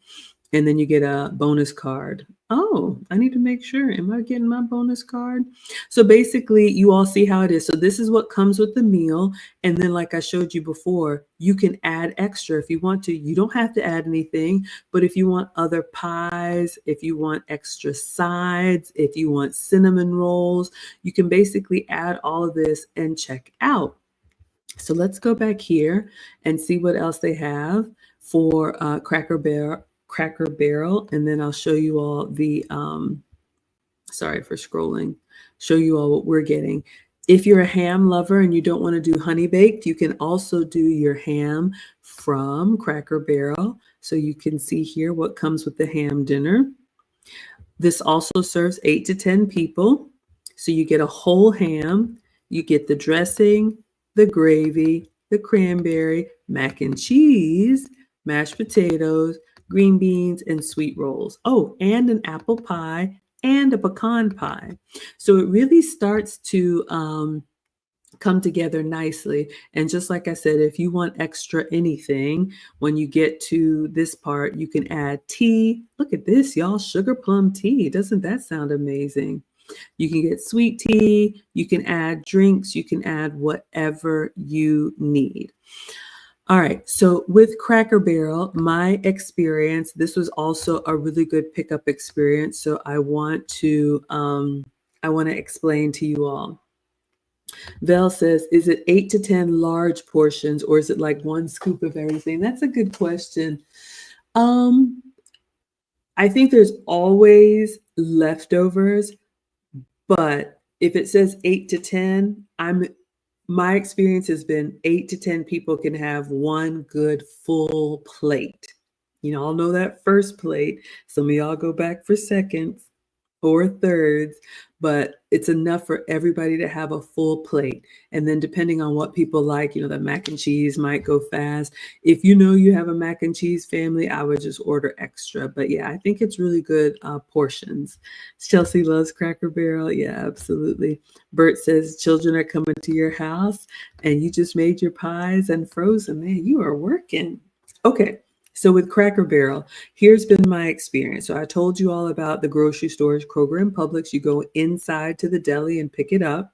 And then you get a bonus card. Oh, I need to make sure. Am I getting my bonus card? So basically, you all see how it is. So this is what comes with the meal. And then, like I showed you before, you can add extra if you want to. You don't have to add anything, but if you want other pies, if you want extra sides, if you want cinnamon rolls, you can basically add all of this and check out. So let's go back here and see what else they have for Cracker Barrel, and then I'll show you all the sorry for scrolling, show you all what we're getting. If you're a ham lover and you don't want to do honey baked, you can also do your ham from Cracker Barrel. So you can see here what comes with the ham dinner. This also serves 8 to 10 people. So you get a whole ham, you get the dressing, the gravy, the cranberry, mac and cheese, mashed potatoes, green beans, and sweet rolls. Oh, and an apple pie and a pecan pie. So it really starts to come together nicely. And just like I said, if you want extra anything, when you get to this part, you can add tea. Look at this, y'all, sugar plum tea. Doesn't that sound amazing? You can get sweet tea, you can add drinks, you can add whatever you need. All right, so with Cracker Barrel, my experience, this was also a really good pickup experience. So I want to explain to you all. Val says, is it 8 to 10 large portions, or is it like one scoop of everything? That's a good question. I think there's always leftovers, but if it says 8 to 10, my experience has been 8 to 10 people can have one good full plate. You all know that first plate. Some of y'all go back for seconds or thirds, but it's enough for everybody to have a full plate. And then depending on what people like, the mac and cheese might go fast. If you know you have a mac and cheese family, I would just order extra. But yeah, I think it's really good portions. Chelsea loves Cracker Barrel. Yeah, absolutely. Bert says children are coming to your house and you just made your pies and frozen. Man, you are working. Okay. So with Cracker Barrel, here's been my experience. So I told you all about the grocery stores, Kroger and Publix. You go inside to the deli and pick it up.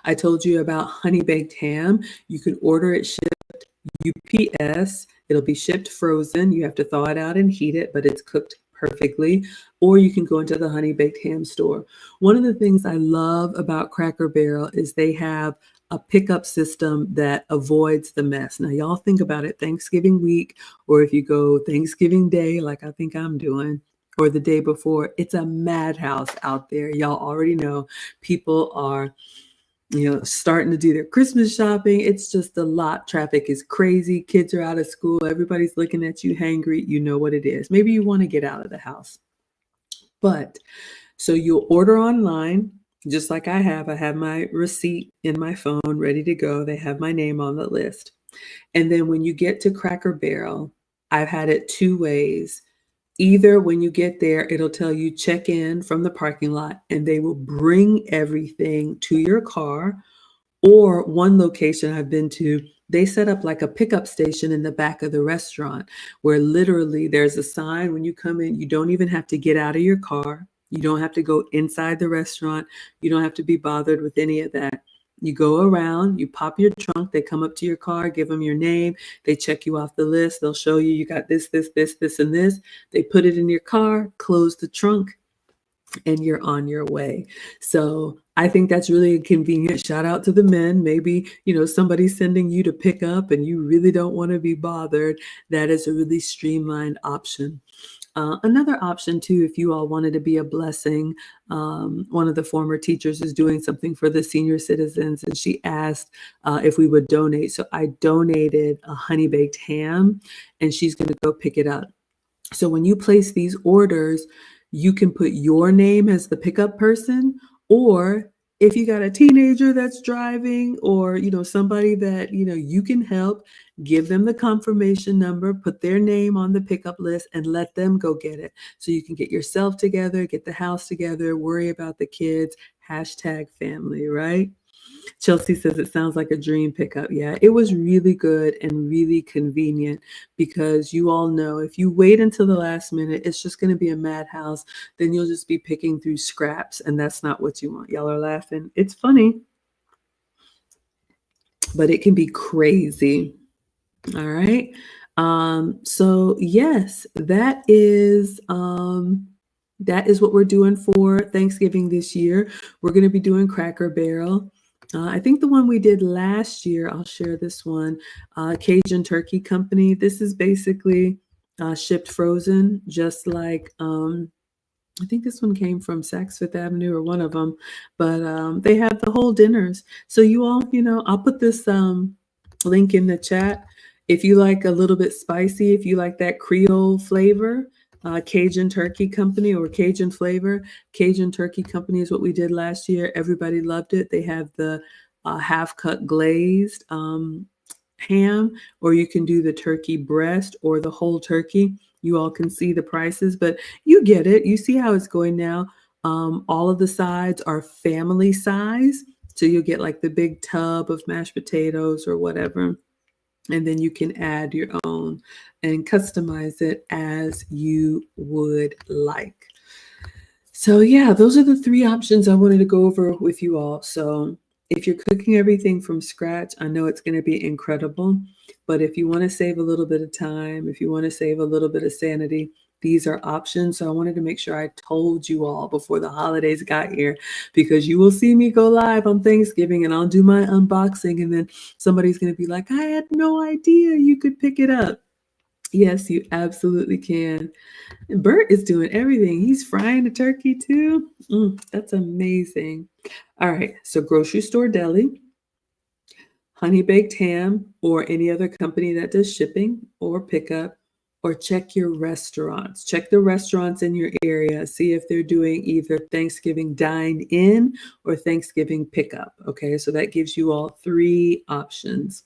I told you about honey baked ham. You can order it shipped UPS. It'll be shipped frozen. You have to thaw it out and heat it, but it's cooked perfectly. Or you can go into the honey baked ham store. One of the things I love about Cracker Barrel is they have a pickup system that avoids the mess. Now, y'all think about it, Thanksgiving week, or if you go Thanksgiving Day, like I think I'm doing, or the day before, it's a madhouse out there. Y'all already know people are, starting to do their Christmas shopping. It's just a lot. Traffic is crazy. Kids are out of school. Everybody's looking at you hangry. You know what it is. Maybe you want to get out of the house. But so you'll order online. Just like I have my receipt in my phone ready to go. They have my name on the list. And then when you get to Cracker Barrel, I've had it two ways. Either when you get there, it'll tell you check in from the parking lot and they will bring everything to your car. Or one location I've been to, they set up like a pickup station in the back of the restaurant where literally there's a sign when you come in. You don't even have to get out of your car. You don't have to go inside the restaurant. You don't have to be bothered with any of that. You go around, you pop your trunk, they come up to your car, give them your name, they check you off the list, they'll show you got this, and this. They put it in your car, close the trunk, and you're on your way. So I think that's really convenient. Shout out to the men. Maybe, somebody's sending you to pick up and you really don't want to be bothered. That is a really streamlined option. Another option too, if you all wanted to be a blessing, one of the former teachers is doing something for the senior citizens, and she asked if we would donate. So I donated a honey baked ham, and she's going to go pick it up. So when you place these orders, you can put your name as the pickup person, or if you got a teenager that's driving, or somebody that you can help, give them the confirmation number, put their name on the pickup list, and let them go get it. So you can get yourself together, get the house together, worry about the kids. Hashtag family, right? Chelsea says it sounds like a dream pickup. Yeah, it was really good and really convenient, because you all know if you wait until the last minute, it's just going to be a madhouse. Then you'll just be picking through scraps, and that's not what you want. Y'all are laughing. It's funny, but it can be crazy. All right. So yes, that is what we're doing for Thanksgiving this year. We're going to be doing Cracker Barrel. I think the one we did last year, I'll share this one, Cajun Turkey Company. This is basically shipped frozen, just like I think this one came from Saks Fifth Avenue, or one of them, but they have the whole dinners. So you all, I'll put this link in the chat. If you like a little bit spicy, if you like that Creole flavor, Cajun Turkey Company, or Cajun flavor, Cajun Turkey Company is what we did last year. Everybody loved it. They have the half cut glazed ham, or you can do the turkey breast or the whole turkey. You all can see the prices, but you get it. You see how it's going now. All of the sides are family size. So you'll get like the big tub of mashed potatoes or whatever. And then you can add your own and customize it as you would like. So yeah, those are the three options I wanted to go over with you all. So if you're cooking everything from scratch, I know it's going to be incredible. But if you want to save a little bit of time, if you want to save a little bit of sanity, these are options. So I wanted to make sure I told you all before the holidays got here, because you will see me go live on Thanksgiving and I'll do my unboxing, and then somebody's going to be like, I had no idea you could pick it up. Yes, you absolutely can. And Bert is doing everything. He's frying the turkey too. That's amazing. All right, so grocery store deli, honey baked ham, or any other company that does shipping or pickup, or check your restaurants. Check the restaurants in your area. See if they're doing either Thanksgiving dine in or Thanksgiving pickup. Okay, so that gives you all three options.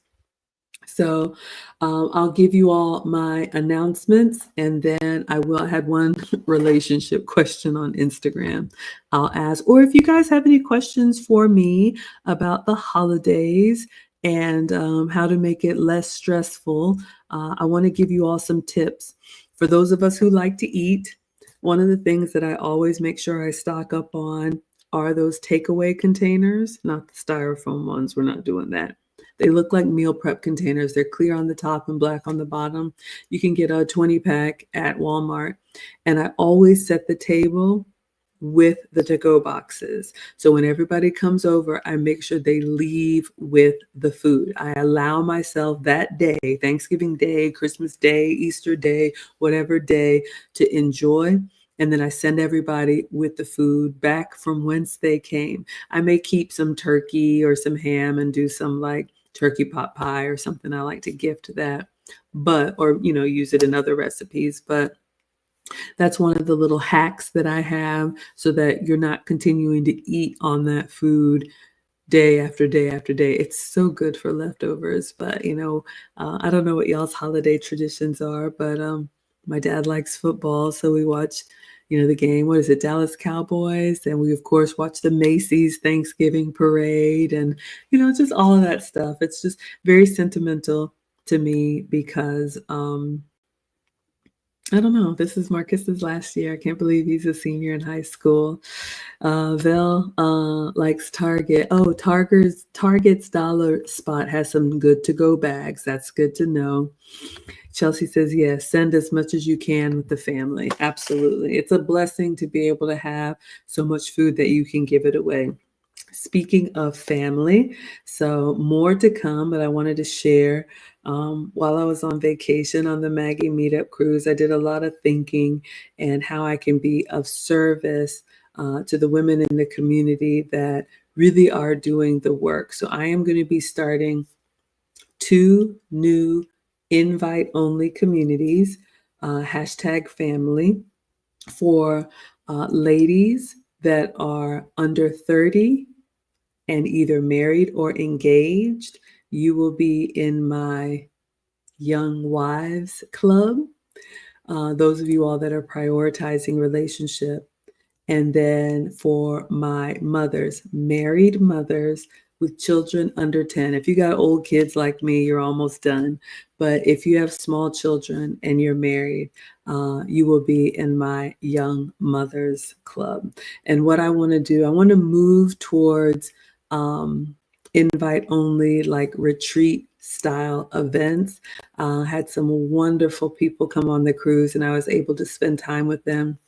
So I'll give you all my announcements, and then I had one relationship question on Instagram I'll ask. Or if you guys have any questions for me about the holidays and how to make it less stressful, I want to give you all some tips. For those of us who like to eat, one of the things that I always make sure I stock up on are those takeaway containers, not the styrofoam ones. We're not doing that. They look like meal prep containers. They're clear on the top and black on the bottom. You can get a 20-pack at Walmart. And I always set the table with the to-go boxes. So when everybody comes over, I make sure they leave with the food. I allow myself that day, Thanksgiving Day, Christmas Day, Easter Day, whatever day, to enjoy. And then I send everybody with the food back from whence they came. I may keep some turkey or some ham and do some like turkey pot pie or something. I like to gift that, or use it in other recipes. But that's one of the little hacks that I have, so that you're not continuing to eat on that food day after day after day. It's so good for leftovers. But I don't know what y'all's holiday traditions are, but my dad likes football, so we watch the game. What is it, Dallas Cowboys? And we of course watch the Macy's Thanksgiving parade, and just all of that stuff. It's just very sentimental to me, because I don't know. This is Marcus's last year. I can't believe he's a senior in high school. Vel likes Target. Oh, Target's dollar spot has some good to go bags. That's good to know. Chelsea says, yes, send as much as you can with the family. Absolutely. It's a blessing to be able to have so much food that you can give it away. Speaking of family, so more to come, but I wanted to share. While I was on vacation on the Maggie Meetup Cruise, I did a lot of thinking and how I can be of service to the women in the community that really are doing the work. So I am going to be starting 2 new invite only communities, #family, for ladies that are under 30 and either married or engaged. You will be in my Young Wives Club. Those of you all that are prioritizing relationship. And then for my mothers, married mothers with children under 10. If you got old kids like me, you're almost done. But if you have small children and you're married, you will be in my Young Mothers Club. And what I want to do, I want to move towards invite only, like retreat style events. Had some wonderful people come on the cruise, and I was able to spend time with them,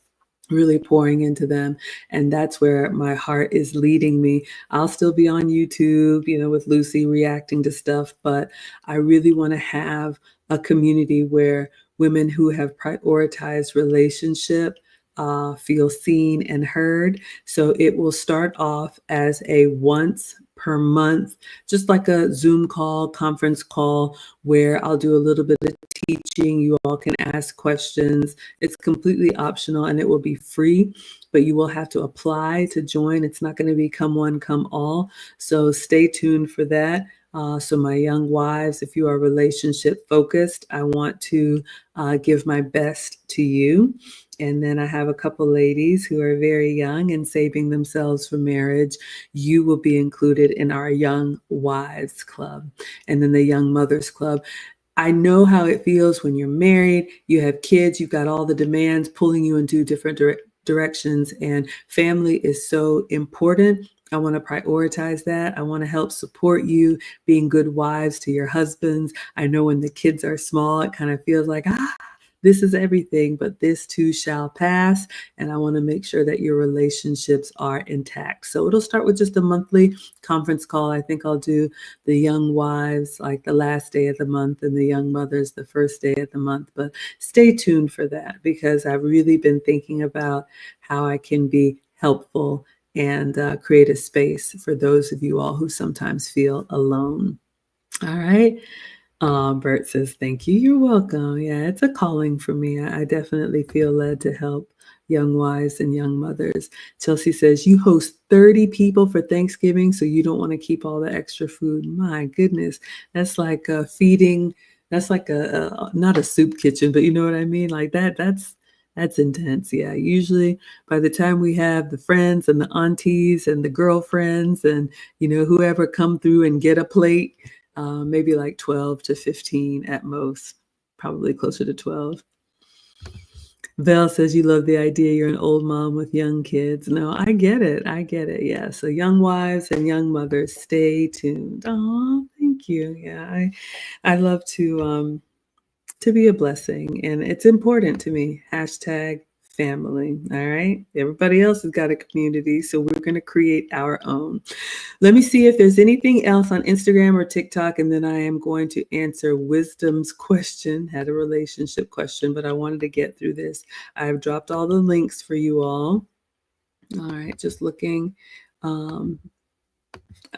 really pouring into them. And that's where my heart is leading me. I'll still be on YouTube, with Lucy reacting to stuff, but I really want to have a community where women who have prioritized relationship feel seen and heard. So it will start off as a once per month, just like a Zoom call, conference call, where I'll do a little bit of teaching. You all can ask questions. It's completely optional and it will be free, but you will have to apply to join. It's not going to be come one, come all. So stay tuned for that. So my young wives, if you are relationship focused, I want to give my best to you. And then I have a couple ladies who are very young and saving themselves for marriage. You will be included in our Young Wives Club. And then the Young Mothers Club. I know how it feels when you're married, you have kids, you've got all the demands pulling you into different directions, and family is so important. I want to prioritize that. I want to help support you being good wives to your husbands. I know when the kids are small, it kind of feels like, this is everything, but this too shall pass. And I want to make sure that your relationships are intact. So it'll start with just a monthly conference call. I think I'll do the young wives like the last day of the month and the young mothers the first day of the month. But stay tuned for that, because I've really been thinking about how I can be helpful and create a space for those of you all who sometimes feel alone. All right. Bert says, thank you. You're welcome. Yeah, it's a calling for me. I definitely feel led to help young wives and young mothers. Chelsea says, you host 30 people for Thanksgiving, so you don't want to keep all the extra food. My goodness. That's like feeding. That's like not a soup kitchen, but you know what I mean? Like that's intense. Yeah. Usually by the time we have the friends and the aunties and the girlfriends and, whoever come through and get a plate, maybe like 12 to 15 at most, probably closer to 12. Val says you love the idea you're an old mom with young kids. No, I get it. I get it. Yeah. So young wives and young mothers, stay tuned. Oh, thank you. Yeah. I love to be a blessing, and it's important to me. #family. All right. Everybody else has got a community, so we're going to create our own. Let me see if there's anything else on Instagram or TikTok, and then I am going to answer Wisdom's question. Had a relationship question, but I wanted to get through this. I've dropped all the links for you all. All right, just looking. All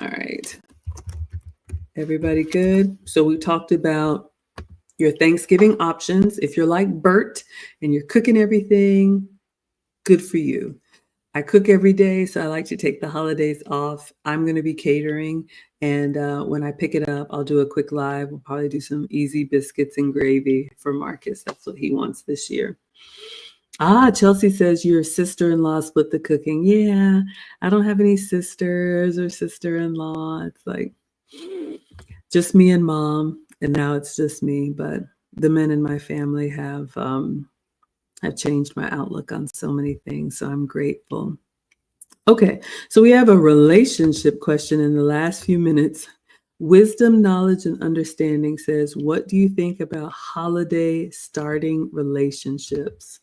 right. Everybody good? So we talked about your Thanksgiving options. If you're like Bert and you're cooking everything, good for you. I cook every day, so I like to take the holidays off. I'm going to be catering, and when I pick it up, I'll do a quick live. We'll probably do some easy biscuits and gravy for Marcus. That's what he wants this year. Chelsea says your sister-in-law split the cooking. Yeah, I don't have any sisters or sister-in-law. It's like just me and mom, and now it's just me. But the men in my family have I've changed my outlook on so many things, so I'm grateful. Okay, so we have a relationship question in the last few minutes. Wisdom, knowledge, and understanding says, what do you think about holiday starting relationships?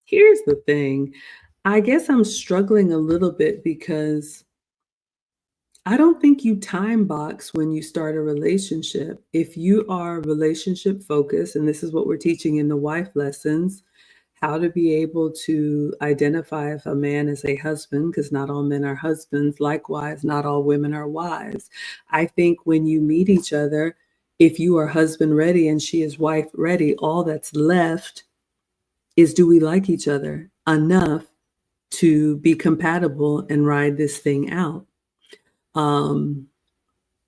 Here's the thing. I guess I'm struggling a little bit because I don't think you time box when you start a relationship. If you are relationship focused, and this is what we're teaching in the wife lessons, how to be able to identify if a man is a husband, because not all men are husbands. Likewise, not all women are wives. I think when you meet each other, if you are husband ready and she is wife ready, all that's left is, do we like each other enough to be compatible and ride this thing out? Um,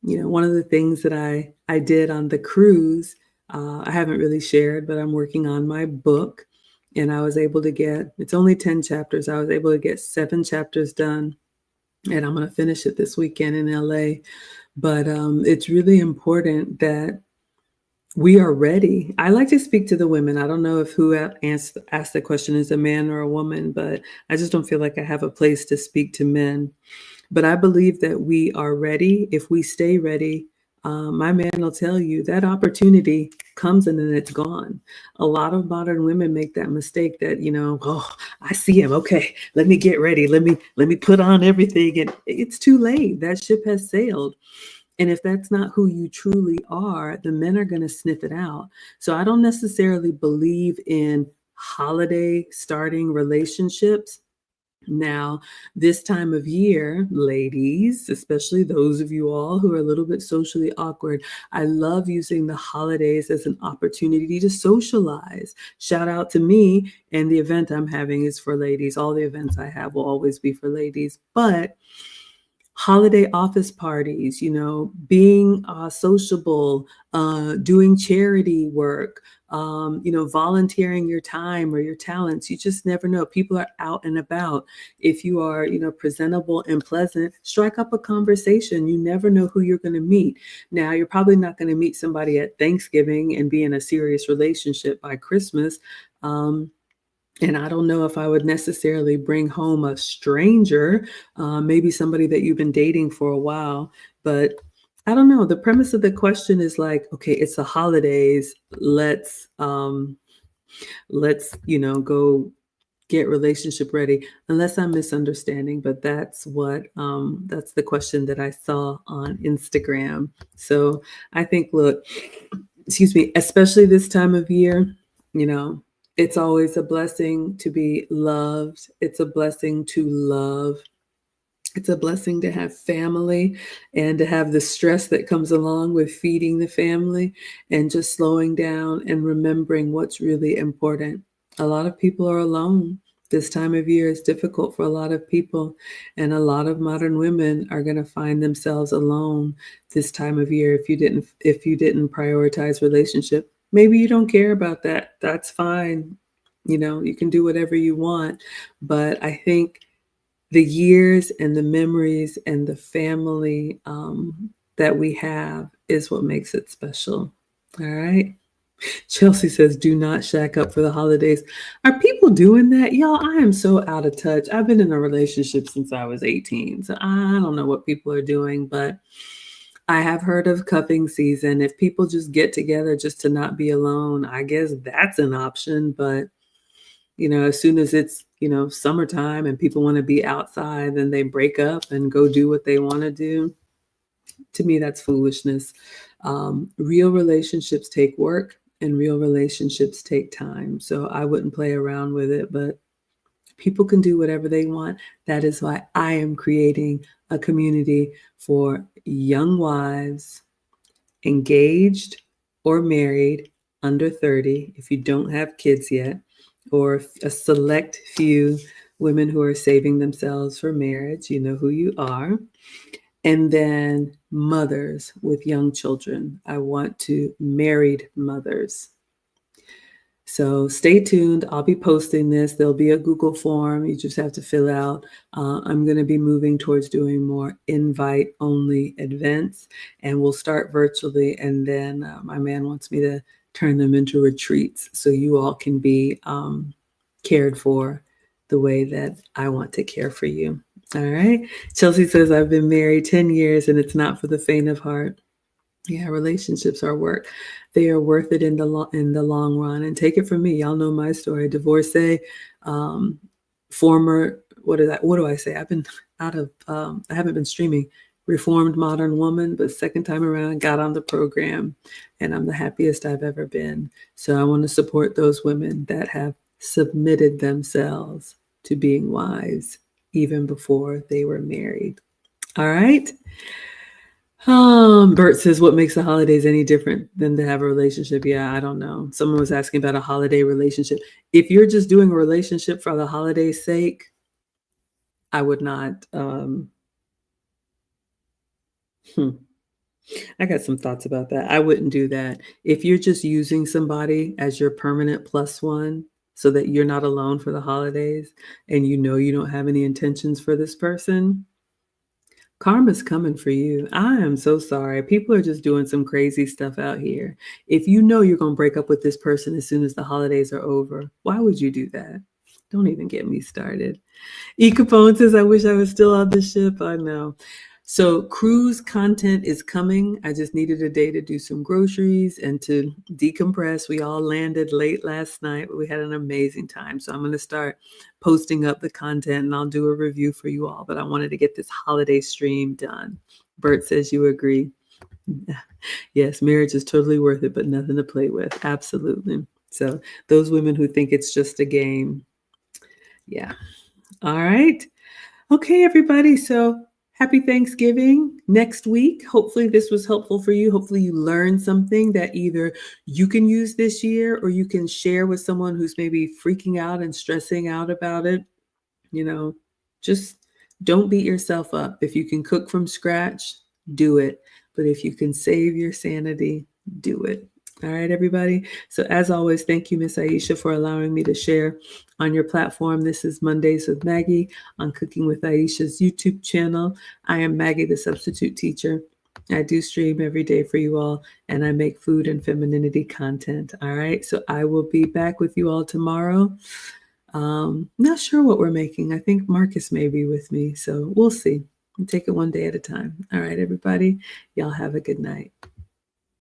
one of the things that I did on the cruise, I haven't really shared, but I'm working on my book, and I was able to get, it's only 10 chapters. I was able to get 7 chapters done, and I'm going to finish it this weekend in LA. But it's really important that we are ready. I like to speak to the women. I don't know if who asked the question is a man or a woman, but I just don't feel like I have a place to speak to men. But I believe that we are ready. If we stay ready, my man will tell you that opportunity comes and then it's gone. A lot of modern women make that mistake that, oh, I see him. Okay, let me get ready. Let me put on everything. And it's too late. That ship has sailed. And if that's not who you truly are, the men are going to sniff it out. So I don't necessarily believe in holiday starting relationships. Now, this time of year, ladies, especially those of you all who are a little bit socially awkward, I love using the holidays as an opportunity to socialize. Shout out to me, and the event I'm having is for ladies. All the events I have will always be for ladies, but holiday office parties, being sociable, doing charity work, volunteering your time or your talents. You just never know. People are out and about. If you are, presentable and pleasant, strike up a conversation. You never know who you're going to meet. Now, you're probably not going to meet somebody at Thanksgiving and be in a serious relationship by Christmas. And I don't know if I would necessarily bring home a stranger, maybe somebody that you've been dating for a while. But I don't know. The premise of the question is like, okay, it's the holidays. Let's go get relationship ready. Unless I'm misunderstanding, but that's that's the question that I saw on Instagram. So I think, look, excuse me, especially this time of year, you know, it's always a blessing to be loved. It's a blessing to love. It's a blessing to have family and to have the stress that comes along with feeding the family and just slowing down and remembering what's really important. A lot of people are alone. This time of year is difficult for a lot of people, and a lot of modern women are going to find themselves alone this time of year if you didn't prioritize relationship. Maybe you don't care about that. That's fine. You can do whatever you want, but I think the years and the memories and the family that we have is what makes it special. All right. Chelsea says, do not shack up for the holidays. Are people doing that? Y'all, I am so out of touch. I've been in a relationship since I was 18. So I don't know what people are doing, but I have heard of cuffing season. If people just get together just to not be alone, I guess that's an option. But as soon as it's, summertime and people want to be outside, then they break up and go do what they want to do. To me, that's foolishness. Real relationships take work and real relationships take time. So I wouldn't play around with it, but people can do whatever they want. That is why I am creating a community for young wives, engaged or married, under 30, if you don't have kids yet, or a select few women who are saving themselves for marriage. You know who you are. And then mothers with young children. I want to married mothers. So stay tuned. I'll be posting this. There'll be a Google form. You just have to fill out. I'm going to be moving towards doing more invite-only events, and we'll start virtually. And then my man wants me to turn them into retreats so you all can be cared for the way that I want to care for you. All right. Chelsea says, I've been married 10 years and it's not for the faint of heart. Yeah, relationships are work. They are worth it in the long run. And take it from me, y'all know my story. Divorcee, former what do I say? I've been out of I haven't been streaming. Reformed modern woman, but second time around, got on the program, and I'm the happiest I've ever been. So I want to support those women that have submitted themselves to being wives even before they were married. All right. Bert says, what makes the holidays any different than to have a relationship? Yeah, I don't know. Someone was asking about a holiday relationship. If you're just doing a relationship for the holiday's sake, I would not. I got some thoughts about that. I wouldn't do that. If you're just using somebody as your permanent plus one so that you're not alone for the holidays and you know you don't have any intentions for this person, karma's coming for you. I am so sorry. People are just doing some crazy stuff out here. If you know you're going to break up with this person as soon as the holidays are over, why would you do that? Don't even get me started. E. Capone says, I wish I was still on the ship. I know. So cruise content is coming. I just needed a day to do some groceries and to decompress. We all landed late last night, but we had an amazing time. So I'm going to start posting up the content and I'll do a review for you all. But I wanted to get this holiday stream done. Bert says you agree. Yes, marriage is totally worth it, but nothing to play with. Absolutely. So those women who think it's just a game. Yeah. All right. Okay, everybody. So happy Thanksgiving next week. Hopefully this was helpful for you. Hopefully you learned something that either you can use this year or you can share with someone who's maybe freaking out and stressing out about it. You know, just don't beat yourself up. If you can cook from scratch, do it. But if you can save your sanity, do it. All right, everybody. So as always, thank you, Miss Aisha, for allowing me to share on your platform. This is Mondays with Maggie on Cooking with Aisha's YouTube channel. I am Maggie, the substitute teacher. I do stream every day for you all, and I make food and femininity content. All right. So I will be back with you all tomorrow. Not sure what we're making. I think Marcus may be with me. So we'll see. We'll take it one day at a time. All right, everybody. Y'all have a good night.